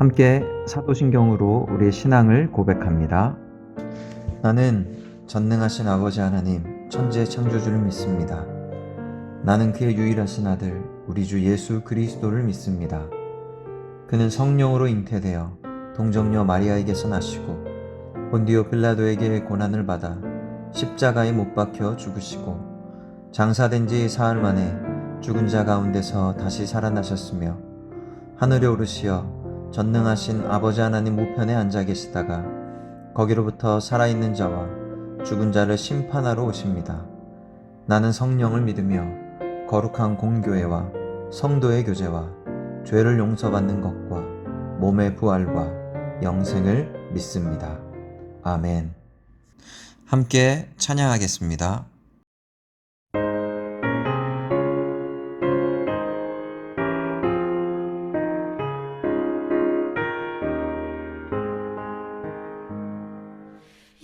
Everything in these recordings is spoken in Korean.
함께 사도신경으로 우리의 신앙을 고백합니다. 나는 전능하신 아버지 하나님 천지의 창조주를 믿습니다. 나는 그의 유일하신 아들 우리 주 예수 그리스도를 믿습니다. 그는 성령으로 잉태되어 동정녀 마리아에게서 나시고 본디오 빌라도에게 고난을 받아 십자가에 못 박혀 죽으시고 장사된 지 사흘 만에 죽은 자 가운데서 다시 살아나셨으며 하늘에 오르시어 전능하신 아버지 하나님 우편에 앉아 계시다가 거기로부터 살아있는 자와 죽은 자를 심판하러 오십니다. 나는 성령을 믿으며 거룩한 공교회와 성도의 교제와 죄를 용서받는 것과 몸의 부활과 영생을 믿습니다. 아멘. 함께 찬양하겠습니다.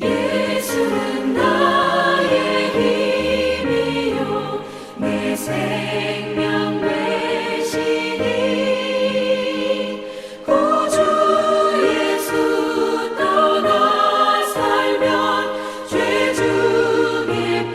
예수는 나의 힘이요 내 생명 되시니 구주 예수 떠나 살면 죄 중에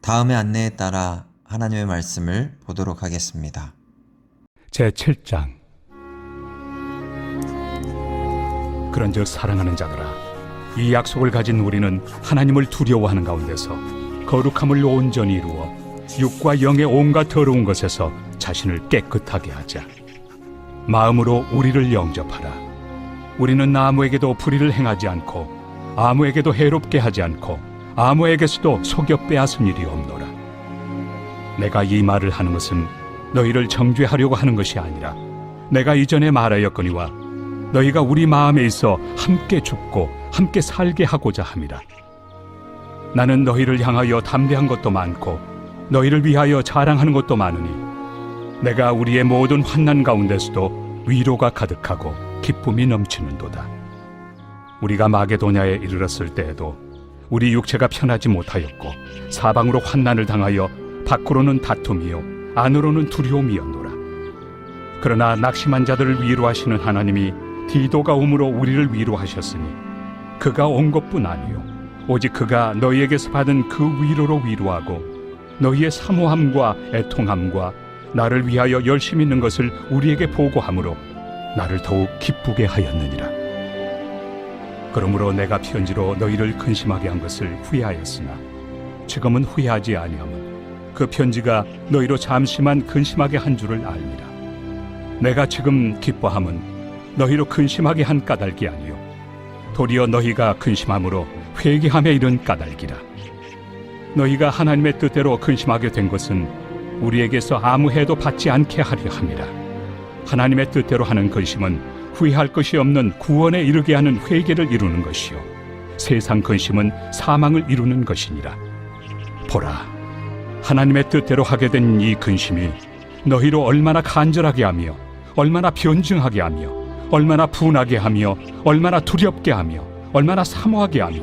다음의 안내에 따라 하나님의 말씀을 보도록 하겠습니다. 제7장. 그런즉 사랑하는 자들아, 이 약속을 가진 우리는 하나님을 두려워하는 가운데서 거룩함을 온전히 이루어 육과 영의 온갖 더러운 것에서 자신을 깨끗하게 하자. 마음으로 우리를 영접하라. 우리는 아무에게도 불의를 행하지 않고 아무에게도 해롭게 하지 않고 아무에게서도 속여 빼앗은 일이 없노라. 내가 이 말을 하는 것은 너희를 정죄하려고 하는 것이 아니라 내가 이전에 말하였거니와 너희가 우리 마음에 있어 함께 죽고 함께 살게 하고자 함이라. 나는 너희를 향하여 담대한 것도 많고 너희를 위하여 자랑하는 것도 많으니 내가 우리의 모든 환난 가운데서도 위로가 가득하고 기쁨이 넘치는도다. 우리가 마게도냐에 이르렀을 때에도 우리 육체가 편하지 못하였고 사방으로 환난을 당하여 밖으로는 다툼이요 안으로는 두려움이었노라. 그러나 낙심한 자들을 위로하시는 하나님이 디도가 om으로 우리를 위로하셨으니 그가 온 것뿐 아니요 오직 그가 너희에게서 받은 그 위로로 위로하고 너희의 사모함과 애통함과 나를 위하여 열심히 있는 것을 우리에게 보고함으로 나를 더욱 기쁘게 하였느니라. 그러므로 내가 편지로 너희를 근심하게 한 것을 후회하였으나 지금은 후회하지 아니함은 그 편지가 너희로 잠시만 근심하게 한 줄을 알미라. 내가 지금 기뻐함은 너희로 근심하게 한 까닭이 아니요 도리어 너희가 근심함으로 회개함에 이른 까닭이라. 너희가 하나님의 뜻대로 근심하게 된 것은 우리에게서 아무 해도 받지 않게 하려 함이라. 하나님의 뜻대로 하는 근심은 후회할 것이 없는 구원에 이르게 하는 회개를 이루는 것이요 세상 근심은 사망을 이루는 것이니라. 보라, 하나님의 뜻대로 하게 된 이 근심이 너희로 얼마나 간절하게 하며 얼마나 변증하게 하며 얼마나 분하게 하며 얼마나 두렵게 하며 얼마나 사모하게 하며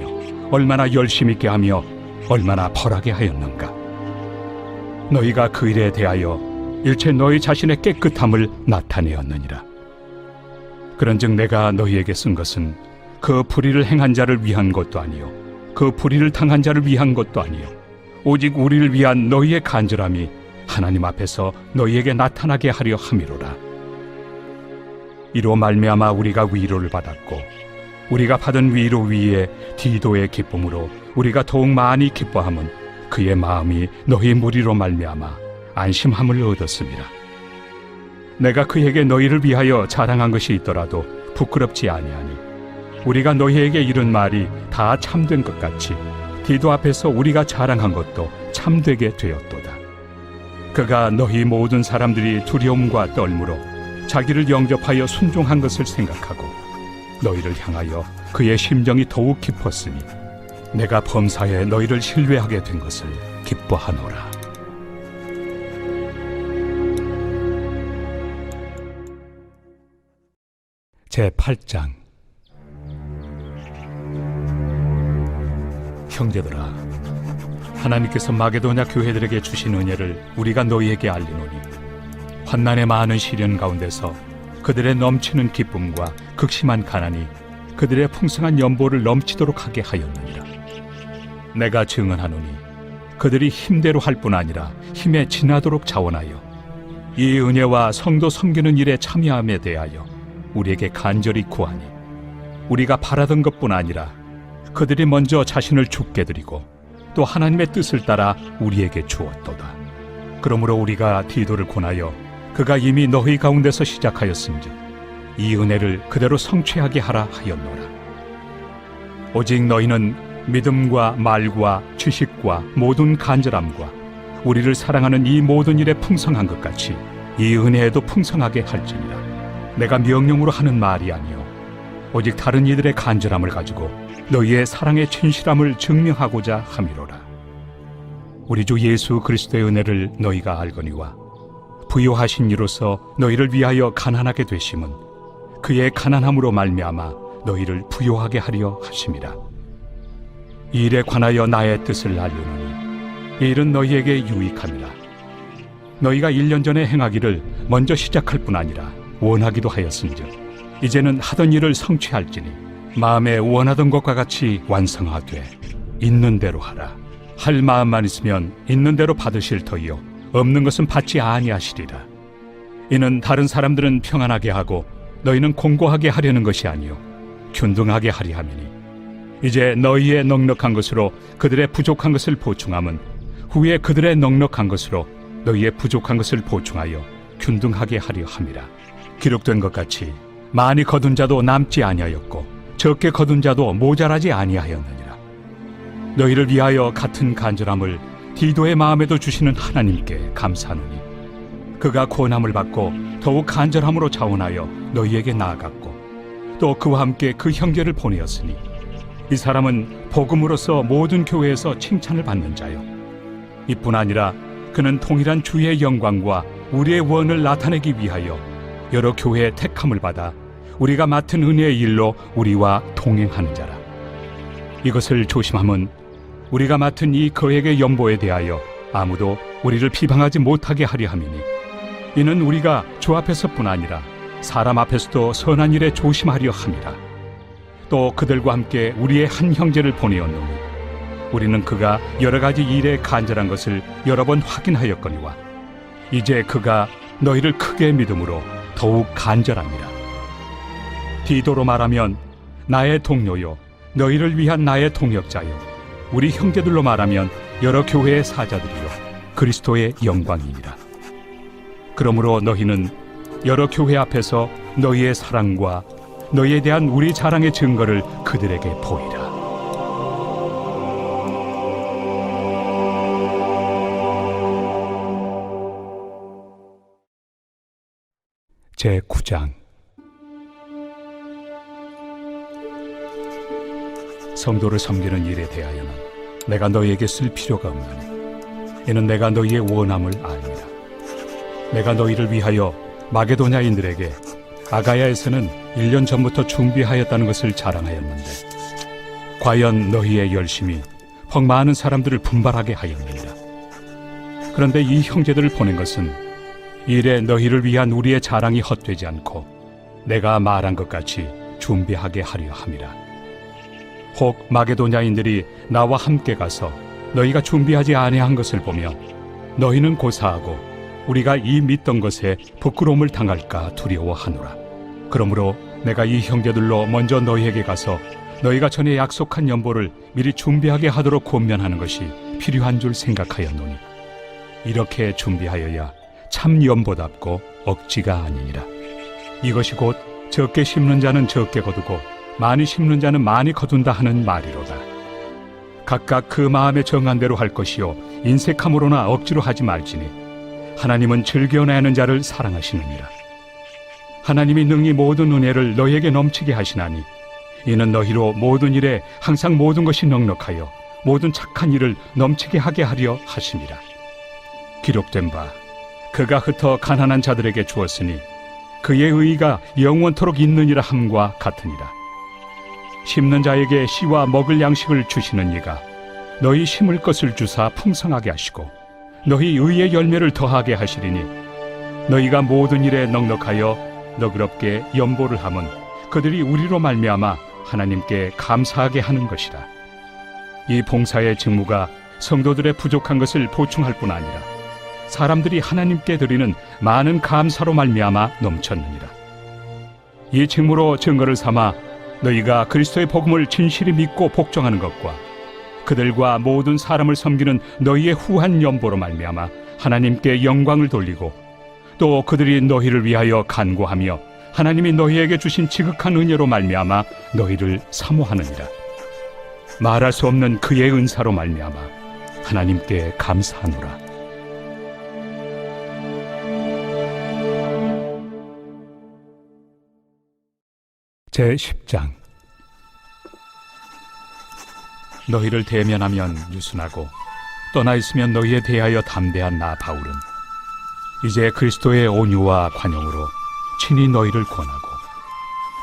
얼마나 열심 있게 하며 얼마나 벌하게 하였는가. 너희가 그 일에 대하여 일체 너희 자신의 깨끗함을 나타내었느니라. 그런즉 내가 너희에게 쓴 것은 그 불의를 행한 자를 위한 것도 아니요 그 불의를 당한 자를 위한 것도 아니요 오직 우리를 위한 너희의 간절함이 하나님 앞에서 너희에게 나타나게 하려 함이로라. 이로 말미암아 우리가 위로를 받았고 우리가 받은 위로 위에 디도의 기쁨으로 우리가 더욱 많이 기뻐함은 그의 마음이 너희 무리로 말미암아 안심함을 얻었습니다. 내가 그에게 너희를 위하여 자랑한 것이 있더라도 부끄럽지 아니하니 우리가 너희에게 이른 말이 다 참된 것 같이 디도 앞에서 우리가 자랑한 것도 참되게 되었도다. 그가 너희 모든 사람들이 두려움과 떨므로 자기를 영접하여 순종한 것을 생각하고 너희를 향하여 그의 심정이 더욱 깊었으니 내가 범사에 너희를 신뢰하게 된 것을 기뻐하노라. 제8장. 형제들아, 하나님께서 마게도냐 교회들에게 주신 은혜를 우리가 너희에게 알리노니 환난의 많은 시련 가운데서 그들의 넘치는 기쁨과 극심한 가난이 그들의 풍성한 연보를 넘치도록 하게 하였느니라. 내가 증언하노니 그들이 힘대로 할 뿐 아니라 힘에 지나도록 자원하여 이 은혜와 성도 섬기는 일에 참여함에 대하여 우리에게 간절히 구하니 우리가 바라던 것뿐 아니라 그들이 먼저 자신을 주께 드리고 또 하나님의 뜻을 따라 우리에게 주었도다. 그러므로 우리가 디도를 권하여 그가 이미 너희 가운데서 시작하였은즉 이 은혜를 그대로 성취하게 하라 하였노라. 오직 너희는 믿음과 말과 지식과 모든 간절함과 우리를 사랑하는 이 모든 일에 풍성한 것 같이 이 은혜에도 풍성하게 할지니라. 내가 명령으로 하는 말이 아니요 오직 다른 이들의 간절함을 가지고 너희의 사랑의 진실함을 증명하고자 함이로라. 우리 주 예수 그리스도의 은혜를 너희가 알거니와 부요하신 이로서 너희를 위하여 가난하게 되심은 그의 가난함으로 말미암아 너희를 부요하게 하려 하심이라. 이 일에 관하여 나의 뜻을 알려노니 이 일은 너희에게 유익함이라. 너희가 1년 전에 행하기를 먼저 시작할 뿐 아니라 원하기도 하였은즉 이제는 하던 일을 성취할지니 마음에 원하던 것과 같이 완성하되 있는 대로 하라. 할 마음만 있으면 있는 대로 받으실 터이요 없는 것은 받지 아니하시리라. 이는 다른 사람들은 평안하게 하고 너희는 공고하게 하려는 것이 아니요 균등하게 하리 함이니 이제 너희의 넉넉한 것으로 그들의 부족한 것을 보충함은 후에 그들의 넉넉한 것으로 너희의 부족한 것을 보충하여 균등하게 하려 함이라. 기록된 것 같이 많이 거둔 자도 남지 아니하였고 적게 거둔 자도 모자라지 아니하였느니라. 너희를 위하여 같은 간절함을 디도의 마음에도 주시는 하나님께 감사하노니 그가 고난을 받고 더욱 간절함으로 자원하여 너희에게 나아갔고 또 그와 함께 그 형제를 보내었으니 이 사람은 복음으로서 모든 교회에서 칭찬을 받는 자요 이뿐 아니라 그는 통일한 주의 영광과 우리의 원을 나타내기 위하여 여러 교회의 택함을 받아 우리가 맡은 은혜의 일로 우리와 동행하는 자라. 이것을 조심함은 우리가 맡은 이 거액의 연보에 대하여 아무도 우리를 비방하지 못하게 하려 함이니 이는 우리가 주 앞에서뿐 아니라 사람 앞에서도 선한 일에 조심하려 함이라. 또 그들과 함께 우리의 한 형제를 보내었노니 우리는 그가 여러 가지 일에 간절한 것을 여러 번 확인하였거니와 이제 그가 너희를 크게 믿음으로 더욱 간절합니다. 디도로 말하면 나의 동료요 너희를 위한 나의 동역자요 우리 형제들로 말하면 여러 교회의 사자들이요 그리스도의 영광이니라. 그러므로 너희는 여러 교회 앞에서 너희의 사랑과 너희에 대한 우리 자랑의 증거를 그들에게 보이라. 제9장 성도를 섬기는 일에 대하여는 내가 너희에게 쓸 필요가 없나니 이는 내가 너희의 원함을 압니다. 내가 너희를 위하여 마게도냐인들에게 아가야에서는 1년 전부터 준비하였다는 것을 자랑하였는데 과연 너희의 열심이 퍽 많은 사람들을 분발하게 하였느니라. 그런데 이 형제들을 보낸 것은 이래 너희를 위한 우리의 자랑이 헛되지 않고 내가 말한 것 같이 준비하게 하려 함이라. 혹 마게도냐인들이 나와 함께 가서 너희가 준비하지 아니한 것을 보며 너희는 고사하고 우리가 이 믿던 것에 부끄러움을 당할까 두려워하노라. 그러므로 내가 이 형제들로 먼저 너희에게 가서 너희가 전에 약속한 연보를 미리 준비하게 하도록 권면하는 것이 필요한 줄 생각하였노니 이렇게 준비하여야 참 연보답고 억지가 아니니라. 이것이 곧 적게 심는 자는 적게 거두고 많이 심는 자는 많이 거둔다 하는 말이로다. 각각 그 마음에 정한 대로 할 것이요 인색함으로나 억지로 하지 말지니 하나님은 즐겨내는 자를 사랑하시느니라. 하나님이 능히 모든 은혜를 너희에게 넘치게 하시나니 이는 너희로 모든 일에 항상 모든 것이 넉넉하여 모든 착한 일을 넘치게 하게 하려 하심이라. 기록된 바 그가 흩어 가난한 자들에게 주었으니 그의 의의가 영원토록 있느니라 함과 같으니라. 심는 자에게 씨와 먹을 양식을 주시는 이가 너희 심을 것을 주사 풍성하게 하시고 너희 의의 열매를 더하게 하시리니 너희가 모든 일에 넉넉하여 너그럽게 연보를 함은 그들이 우리로 말미암아 하나님께 감사하게 하는 것이라. 이 봉사의 직무가 성도들의 부족한 것을 보충할 뿐 아니라 사람들이 하나님께 드리는 많은 감사로 말미암아 넘쳤느니라. 이 직무로 증거를 삼아 너희가 그리스도의 복음을 진실히 믿고 복종하는 것과 그들과 모든 사람을 섬기는 너희의 후한 연보로 말미암아 하나님께 영광을 돌리고 또 그들이 너희를 위하여 간구하며 하나님이 너희에게 주신 지극한 은혜로 말미암아 너희를 사모하느니라. 말할 수 없는 그의 은사로 말미암아 하나님께 감사하노라. 제10장 너희를 대면하면 유순하고 떠나 있으면 너희에 대하여 담대한 나 바울은 이제 그리스도의 온유와 관용으로 친히 너희를 권하고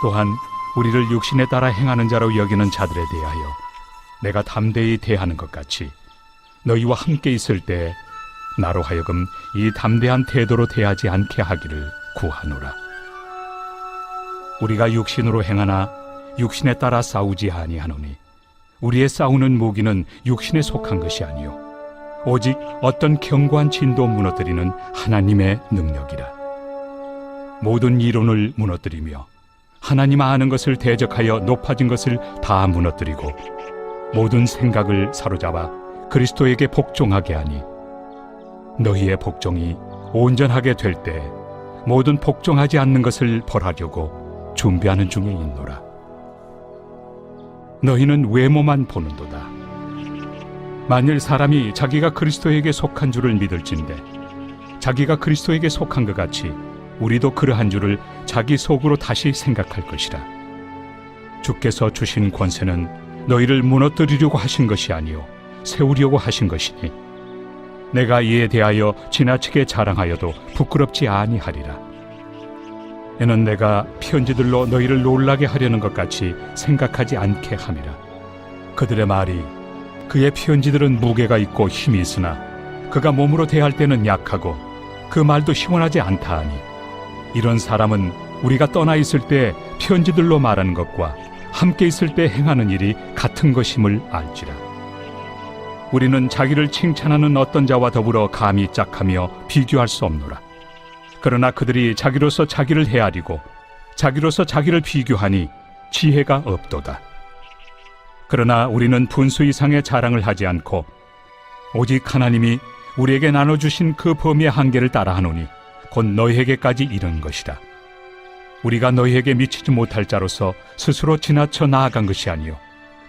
또한 우리를 육신에 따라 행하는 자로 여기는 자들에 대하여 내가 담대히 대하는 것 같이 너희와 함께 있을 때 나로 하여금 이 담대한 태도로 대하지 않게 하기를 구하노라. 우리가 육신으로 행하나 육신에 따라 싸우지 아니하노니 우리의 싸우는 무기는 육신에 속한 것이 아니요 오직 어떤 견고한 진도 무너뜨리는 하나님의 능력이라. 모든 이론을 무너뜨리며 하나님 아는 것을 대적하여 높아진 것을 다 무너뜨리고 모든 생각을 사로잡아 그리스도에게 복종하게 하니 너희의 복종이 온전하게 될 때 모든 복종하지 않는 것을 벌하려고 준비하는 중에 있노라. 너희는 외모만 보는도다. 만일 사람이 자기가 그리스도에게 속한 줄을 믿을진대 자기가 그리스도에게 속한 것 같이 우리도 그러한 줄을 자기 속으로 다시 생각할 것이라. 주께서 주신 권세는 너희를 무너뜨리려고 하신 것이 아니요 세우려고 하신 것이니 내가 이에 대하여 지나치게 자랑하여도 부끄럽지 아니하리라. 이는 내가 편지들로 너희를 놀라게 하려는 것 같이 생각하지 않게 함이라. 그들의 말이 그의 편지들은 무게가 있고 힘이 있으나 그가 몸으로 대할 때는 약하고 그 말도 시원하지 않다 하니 이런 사람은 우리가 떠나 있을 때 편지들로 말하는 것과 함께 있을 때 행하는 일이 같은 것임을 알지라. 우리는 자기를 칭찬하는 어떤 자와 더불어 감히 짝하며 비교할 수 없노라. 그러나 그들이 자기로서 자기를 헤아리고 자기로서 자기를 비교하니 지혜가 없도다. 그러나 우리는 분수 이상의 자랑을 하지 않고 오직 하나님이 우리에게 나눠주신 그 범위의 한계를 따라하노니 곧 너희에게까지 이른 것이라. 우리가 너희에게 미치지 못할 자로서 스스로 지나쳐 나아간 것이 아니요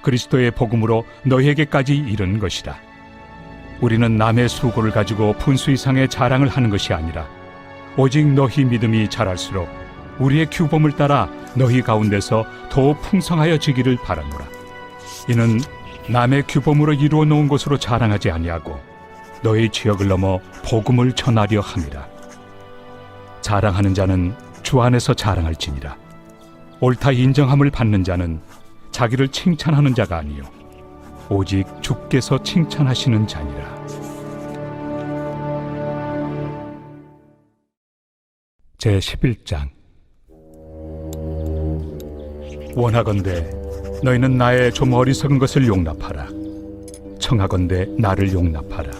그리스도의 복음으로 너희에게까지 이른 것이라. 우리는 남의 수고를 가지고 분수 이상의 자랑을 하는 것이 아니라 오직 너희 믿음이 자랄수록 우리의 규범을 따라 너희 가운데서 더욱 풍성하여지기를 바라노라. 이는 남의 규범으로 이루어 놓은 것으로 자랑하지 아니하고 너희 지역을 넘어 복음을 전하려 함이라. 자랑하는 자는 주 안에서 자랑할지니라. 옳다 인정함을 받는 자는 자기를 칭찬하는 자가 아니요 오직 주께서 칭찬하시는 자니라. 제11장. 원하건대 너희는 나의 좀 어리석은 것을 용납하라. 청하건대 나를 용납하라.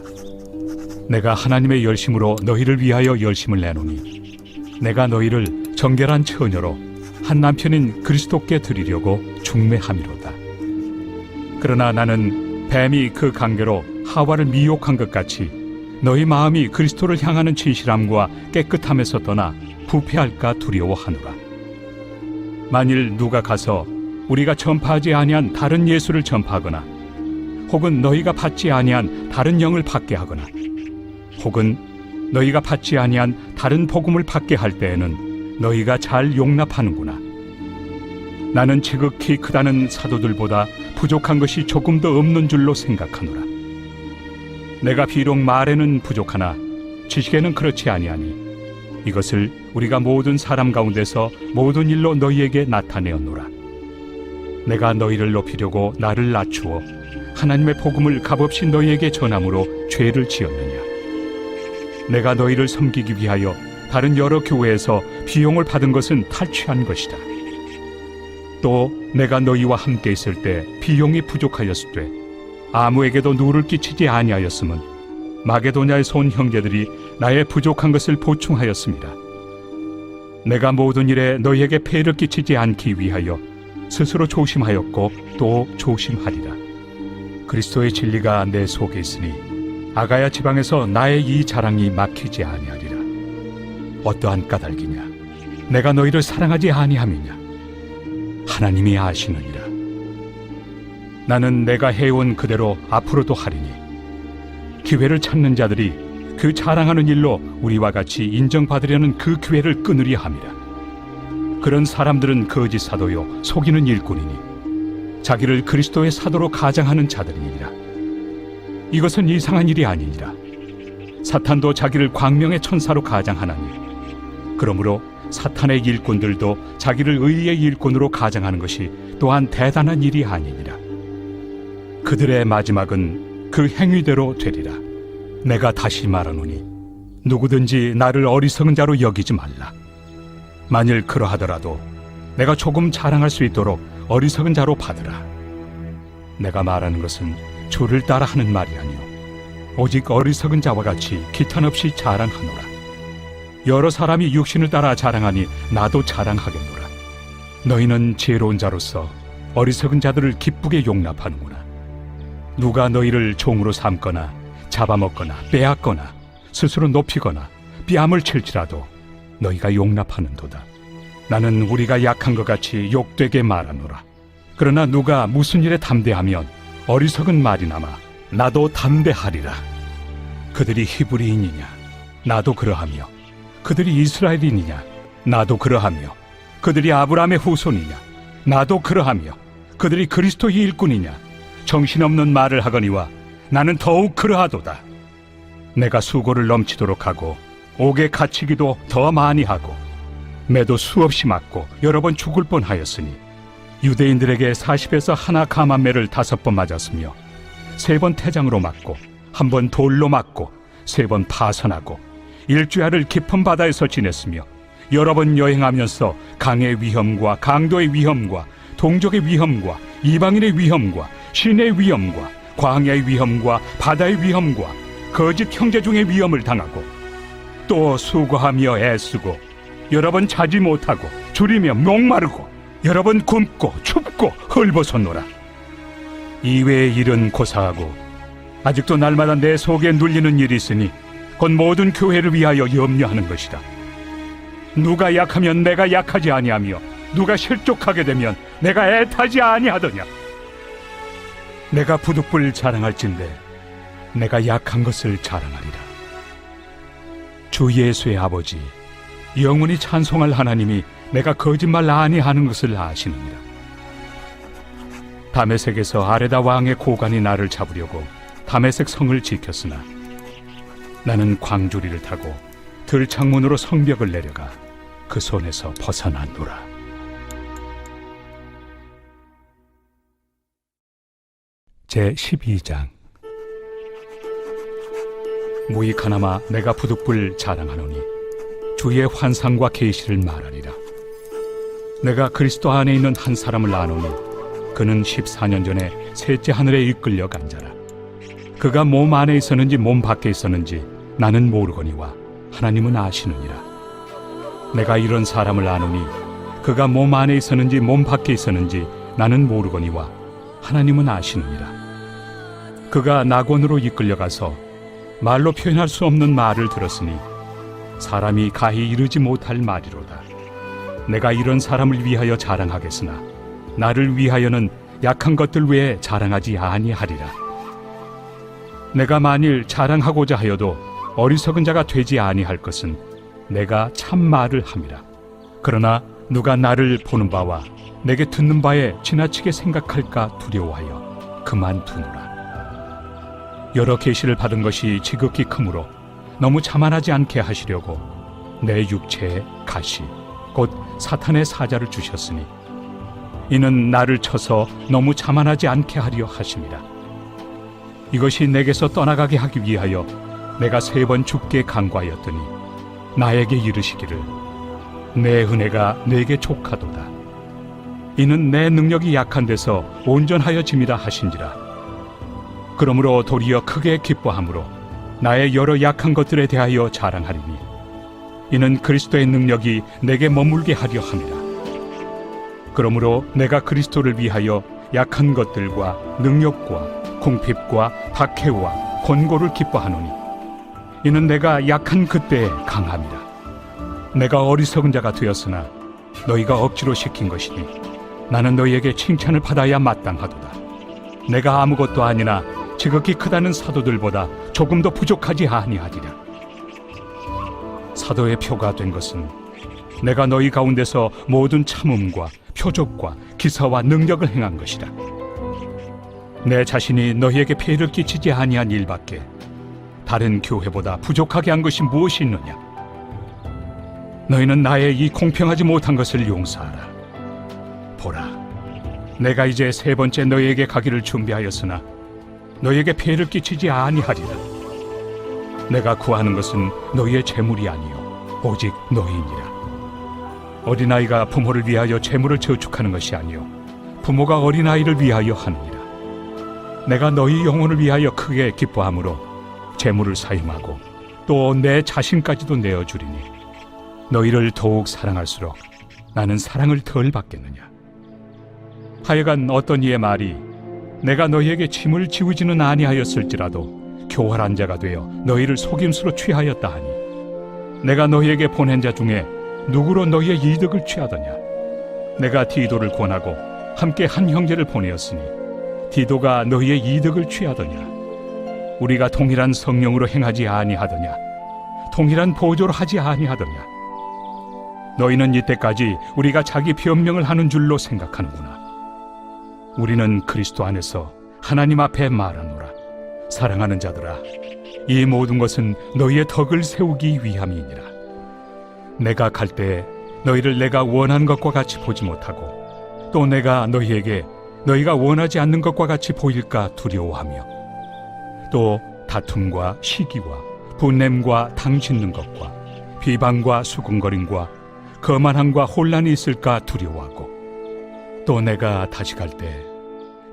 내가 하나님의 열심으로 너희를 위하여 열심을 내노니 내가 너희를 정결한 처녀로 한 남편인 그리스도께 드리려고 중매함이로다. 그러나 나는 뱀이 그 관계로 하와를 미혹한 것 같이 너희 마음이 그리스도를 향하는 진실함과 깨끗함에서 떠나 부패할까 두려워하노라. 만일 누가 가서 우리가 전파하지 아니한 다른 예수를 전파하거나 혹은 너희가 받지 아니한 다른 영을 받게 하거나 혹은 너희가 받지 아니한 다른 복음을 받게 할 때에는 너희가 잘 용납하는구나. 나는 지극히 크다는 사도들보다 부족한 것이 조금 더 없는 줄로 생각하노라. 내가 비록 말에는 부족하나 지식에는 그렇지 아니하니 이것을 우리가 모든 사람 가운데서 모든 일로 너희에게 나타내었노라. 내가 너희를 높이려고 나를 낮추어 하나님의 복음을 값없이 너희에게 전함으로 죄를 지었느냐. 내가 너희를 섬기기 위하여 다른 여러 교회에서 비용을 받은 것은 탈취한 것이다. 또 내가 너희와 함께 있을 때 비용이 부족하였을 때 아무에게도 누를 끼치지 아니하였음은 마게도냐에서 온 형제들이 나의 부족한 것을 보충하였습니다. 내가 모든 일에 너희에게 폐를 끼치지 않기 위하여 스스로 조심하였고 또 조심하리라. 그리스도의 진리가 내 속에 있으니 아가야 지방에서 나의 이 자랑이 막히지 아니하리라. 어떠한 까닭이냐? 내가 너희를 사랑하지 아니함이냐? 하나님이 아시느니라. 나는 내가 해온 그대로 앞으로도 하리니 기회를 찾는 자들이 그 자랑하는 일로 우리와 같이 인정받으려는 그 기회를 끊으려 함이라. 그런 사람들은 거짓 사도요 속이는 일꾼이니 자기를 그리스도의 사도로 가장하는 자들이니라. 이것은 이상한 일이 아니니라. 사탄도 자기를 광명의 천사로 가장하나니 그러므로 사탄의 일꾼들도 자기를 의의 일꾼으로 가장하는 것이 또한 대단한 일이 아니니라. 그들의 마지막은 그 행위대로 되리라. 내가 다시 말하노니 누구든지 나를 어리석은 자로 여기지 말라. 만일 그러하더라도 내가 조금 자랑할 수 있도록 어리석은 자로 받으라. 내가 말하는 것은 주를 따라 하는 말이 아니요 오직 어리석은 자와 같이 기탄 없이 자랑하노라. 여러 사람이 육신을 따라 자랑하니 나도 자랑하겠노라. 너희는 지혜로운 자로서 어리석은 자들을 기쁘게 용납하는구나. 누가 너희를 종으로 삼거나 잡아먹거나 빼앗거나 스스로 높이거나 뺨을 칠지라도 너희가 용납하는도다. 나는 우리가 약한 것 같이 욕되게 말하노라. 그러나 누가 무슨 일에 담대하면 어리석은 말이나마 나도 담대하리라. 그들이 히브리인이냐 나도 그러하며 그들이 이스라엘인이냐 나도 그러하며 그들이 아브라함의 후손이냐 나도 그러하며 그들이 그리스도의 일꾼이냐 정신없는 말을 하거니와 나는 더욱 그러하도다. 내가 수고를 넘치도록 하고 옥에 갇히기도 더 많이 하고 매도 수없이 맞고 여러 번 죽을 뻔하였으니 유대인들에게 40에서 하나 감한매를 5번 맞았으며 3번 태장으로 맞고 1번 돌로 맞고 3번 파선하고 일주야를 깊은 바다에서 지냈으며 여러 번 여행하면서 강의 위험과 강도의 위험과 동족의 위험과 이방인의 위험과 신의 위험과 광야의 위험과 바다의 위험과 거짓 형제 중의 위험을 당하고 또 수고하며 애쓰고 여러 번 자지 못하고 줄이며 목마르고 여러 번 굶고 춥고 헐벗었노라. 이외의 일은 고사하고 아직도 날마다 내 속에 눌리는 일이 있으니 곧 모든 교회를 위하여 염려하는 것이다. 누가 약하면 내가 약하지 아니하며 누가 실족하게 되면 내가 애타지 아니하더냐. 내가 부득불 자랑할진대 내가 약한 것을 자랑하리라. 주 예수의 아버지 영원히 찬송할 하나님이 내가 거짓말 아니하는 것을 아시느니라. 다메섹에서 아레다 왕의 고관이 나를 잡으려고 다메섹 성을 지켰으나 나는 광주리를 타고 들창문으로 성벽을 내려가 그 손에서 벗어났노라. 제12장. 무익하나마 내가 부득불 자랑하노니 주의 환상과 계시를 말하리라. 내가 그리스도 안에 있는 한 사람을 아노니 그는 14년 전에 셋째 하늘에 이끌려 간 자라. 그가 몸 안에 있었는지 몸 밖에 있었는지 나는 모르거니와 하나님은 아시느니라. 내가 이런 사람을 아노니 그가 몸 안에 있었는지 몸 밖에 있었는지 나는 모르거니와 하나님은 아시느니라. 그가 낙원으로 이끌려가서 말로 표현할 수 없는 말을 들었으니 사람이 가히 이르지 못할 말이로다. 내가 이런 사람을 위하여 자랑하겠으나 나를 위하여는 약한 것들 외에 자랑하지 아니하리라. 내가 만일 자랑하고자 하여도 어리석은 자가 되지 아니할 것은 내가 참 말을 함이라. 그러나 누가 나를 보는 바와 내게 듣는 바에 지나치게 생각할까 두려워하여 그만두노라. 여러 계시를 받은 것이 지극히 크므로 너무 자만하지 않게 하시려고 내 육체에 가시 곧 사탄의 사자를 주셨으니 이는 나를 쳐서 너무 자만하지 않게 하려 하심이라. 이것이 내게서 떠나가게 하기 위하여 내가 3번 죽게 간구하였더니 나에게 이르시기를 내 은혜가 내게 족하도다. 이는 내 능력이 약한 데서 온전하여 짐이라 하신지라. 그러므로 도리어 크게 기뻐함으로 나의 여러 약한 것들에 대하여 자랑하리니 이는 그리스도의 능력이 내게 머물게 하려 함이라. 그러므로 내가 그리스도를 위하여 약한 것들과 능력과 궁핍과 박해와 권고를 기뻐하노니 이는 내가 약한 그때에 강함이라. 내가 어리석은 자가 되었으나 너희가 억지로 시킨 것이니 나는 너희에게 칭찬을 받아야 마땅하도다. 내가 아무것도 아니나 지극히 크다는 사도들보다 조금도 부족하지 아니하리라. 사도의 표가 된 것은 내가 너희 가운데서 모든 참음과 표적과 기사와 능력을 행한 것이다. 내 자신이 너희에게 폐를 끼치지 아니한 일밖에 다른 교회보다 부족하게 한 것이 무엇이 있느냐. 너희는 나의 이 공평하지 못한 것을 용서하라. 보라, 내가 이제 3번째 너희에게 가기를 준비하였으나 너희에게 폐를 끼치지 아니하리라. 내가 구하는 것은 너희의 재물이 아니요 오직 너희니라. 어린아이가 부모를 위하여 재물을 저축하는 것이 아니요 부모가 어린아이를 위하여 하느니라. 내가 너희 영혼을 위하여 크게 기뻐함으로 재물을 사용하고 또 내 자신까지도 내어주리니 너희를 더욱 사랑할수록 나는 사랑을 덜 받겠느냐. 하여간 어떤 이의 말이 내가 너희에게 짐을 지우지는 아니하였을지라도 교활한 자가 되어 너희를 속임수로 취하였다 하니 내가 너희에게 보낸 자 중에 누구로 너희의 이득을 취하더냐. 내가 디도를 권하고 함께 한 형제를 보내었으니 디도가 너희의 이득을 취하더냐. 우리가 동일한 성령으로 행하지 아니하더냐. 동일한 보조로 하지 아니하더냐. 너희는 이때까지 우리가 자기 변명을 하는 줄로 생각하는구나. 우리는 그리스도 안에서 하나님 앞에 말하노라. 사랑하는 자들아, 이 모든 것은 너희의 덕을 세우기 위함이니라. 내가 갈 때에 너희를 내가 원한 것과 같이 보지 못하고 또 내가 너희에게 너희가 원하지 않는 것과 같이 보일까 두려워하며 또 다툼과 시기와 분냄과 당짓는 것과 비방과 수군거림과 거만함과 혼란이 있을까 두려워하고 또 내가 다시 갈 때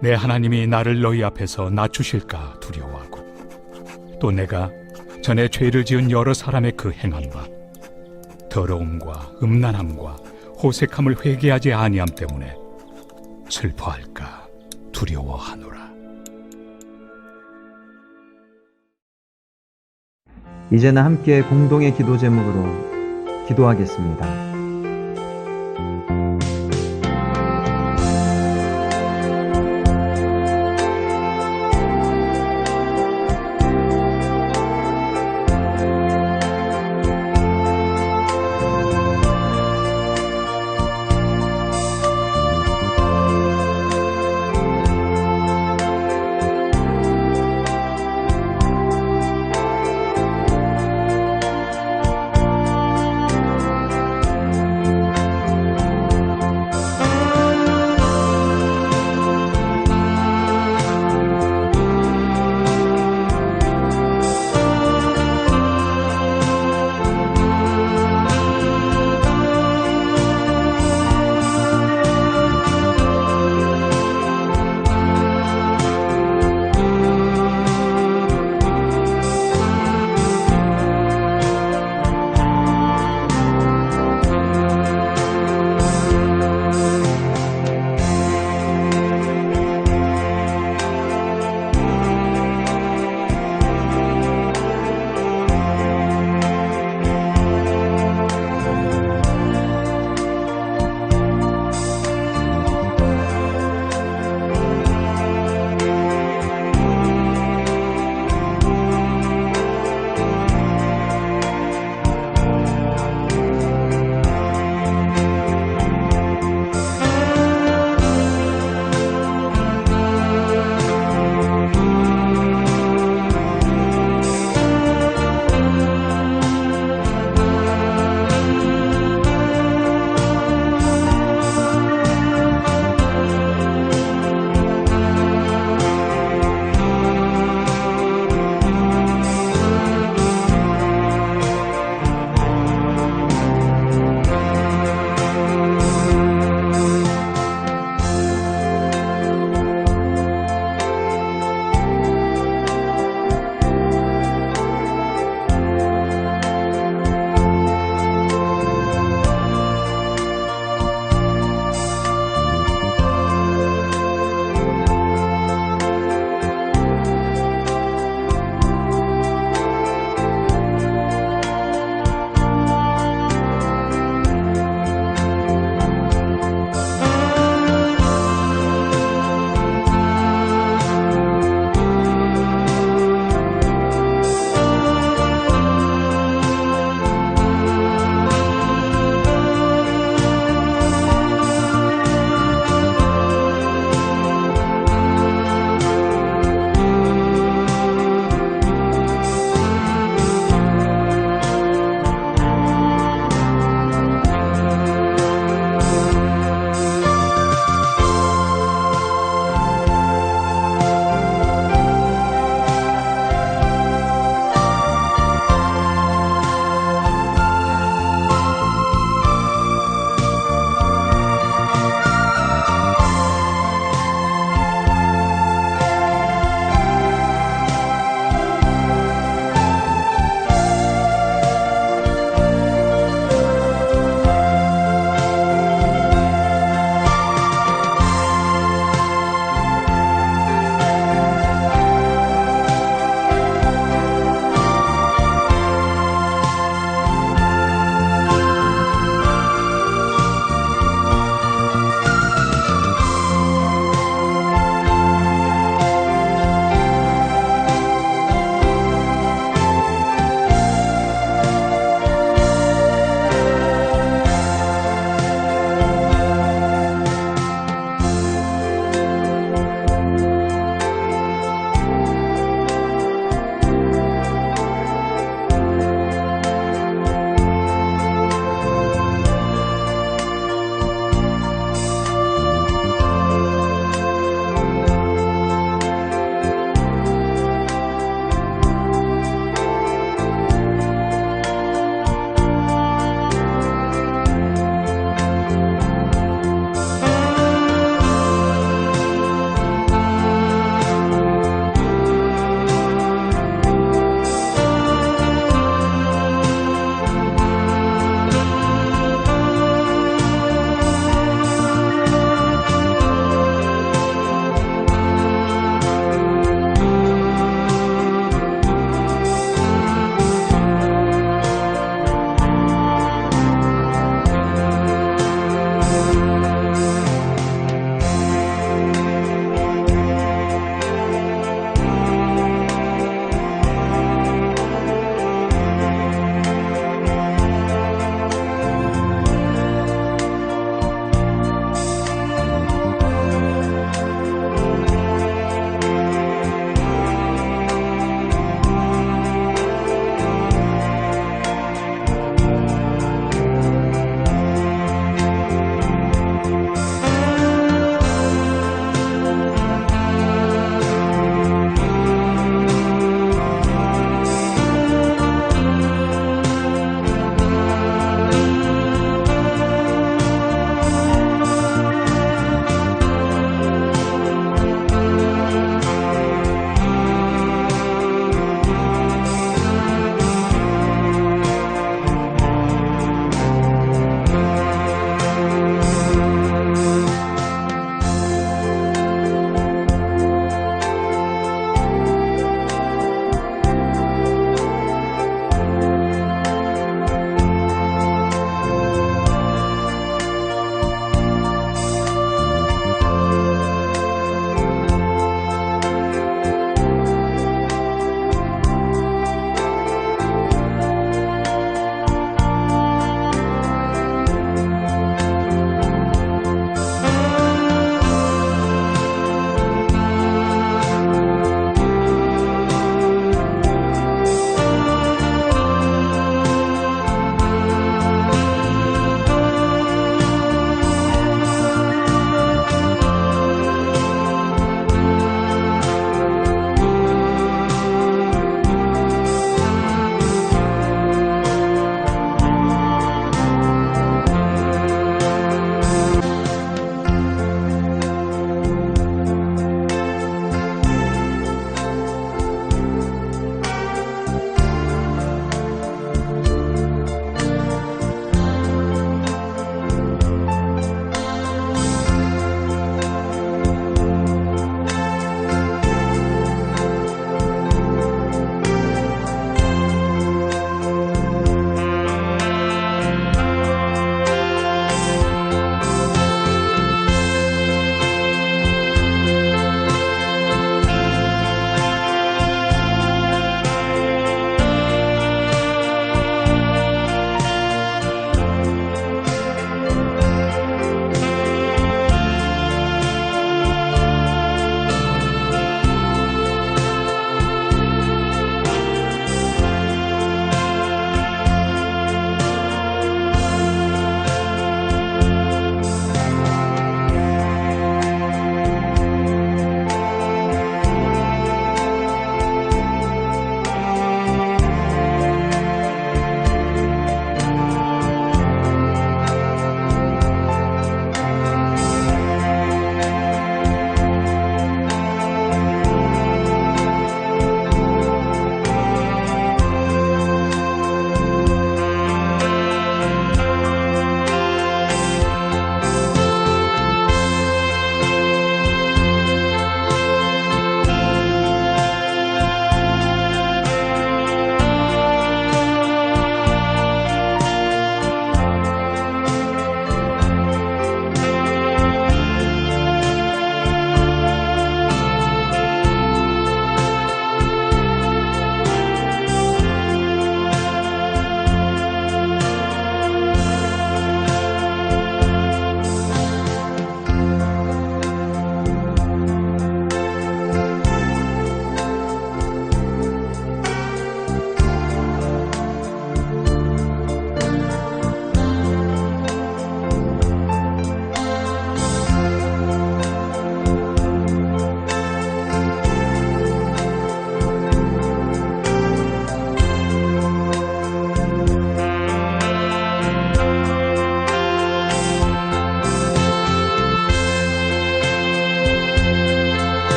내 하나님이 나를 너희 앞에서 낮추실까 두려워하고 또 내가 전에 죄를 지은 여러 사람의 그 행함과 더러움과 음란함과 호색함을 회개하지 아니함 때문에 슬퍼할까 두려워하노라. 이제는 함께 공동의 기도 제목으로 기도하겠습니다.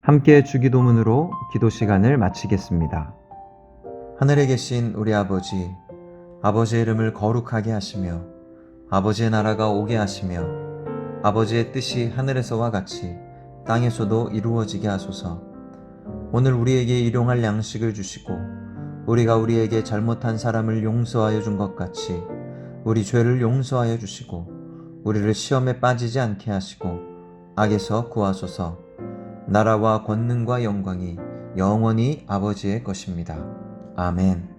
함께 주기도문으로 기도 시간을 마치겠습니다. 하늘에 계신 우리 아버지, 아버지의 이름을 거룩하게 하시며 아버지의 나라가 오게 하시며 아버지의 뜻이 하늘에서와 같이 땅에서도 이루어지게 하소서. 오늘 우리에게 일용할 양식을 주시고 우리가 우리에게 잘못한 사람을 용서하여 준 것 같이 우리 죄를 용서하여 주시고 우리를 시험에 빠지지 않게 하시고 악에서 구하소서. 나라와 권능과 영광이 영원히 아버지의 것입니다. 아멘.